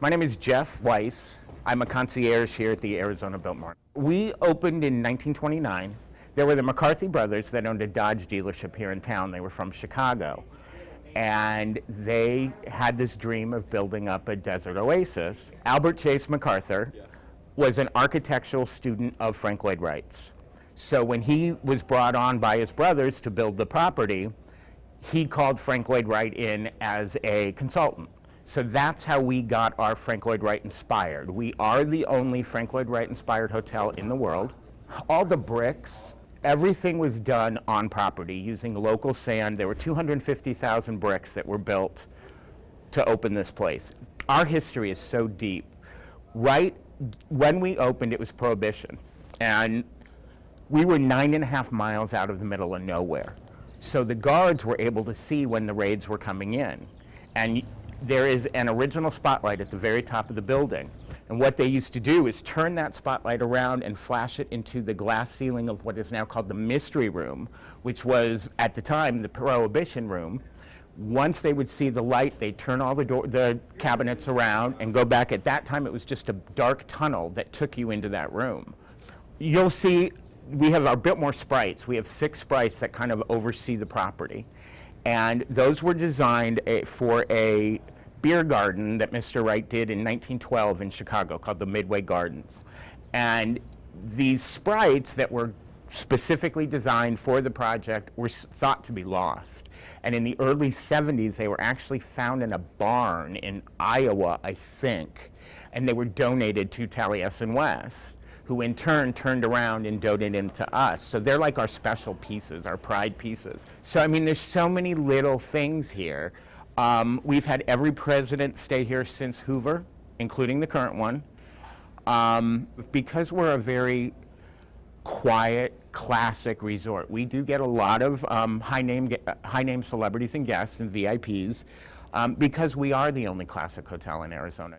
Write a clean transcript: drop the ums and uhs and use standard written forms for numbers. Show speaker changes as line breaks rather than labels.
My name is Jeff Weiss. I'm a concierge here at the Arizona Biltmore. We opened in 1929. There were the McCarthy brothers that owned a Dodge dealership here in town. They were from Chicago. And they had this dream of building up a desert oasis. Albert Chase MacArthur was an architectural student of Frank Lloyd Wright's. So when he was brought on by his brothers to build the property, he called Frank Lloyd Wright in as a consultant. So that's how we got our Frank Lloyd Wright inspired. We are the only Frank Lloyd Wright inspired hotel in the world. All the bricks, everything was done on property using local sand. There were 250,000 bricks that were built to open this place. Our history is so deep. Right when we opened, it was Prohibition. And we were 9.5 miles out of the middle of nowhere. So the guards were able to see when the raids were coming in. And there is an original spotlight at the very top of the building. And what they used to do is turn that spotlight around and flash it into the glass ceiling of what is now called the Mystery Room, which was, at the time, the Prohibition Room. Once they would see the light, they'd turn all the cabinets around and go back. At that time, it was just a dark tunnel that took you into that room. You'll see, we have our Biltmore Sprites. We have 6 sprites that kind of oversee the property. And those were designed for a beer garden that Mr. Wright did in 1912 in Chicago called the Midway Gardens. And these sprites that were specifically designed for the project were thought to be lost. And in the early 70s, they were actually found in a barn in Iowa, I think, and they were donated to Taliesin West, who in turn turned around and donated them to us. So they're like our special pieces, our pride pieces. So I mean, there's so many little things here. We've had every president stay here since Hoover, including the current one. Because we're a very quiet, classic resort, we do get a lot of high-name celebrities and guests and VIPs because we are the only classic hotel in Arizona.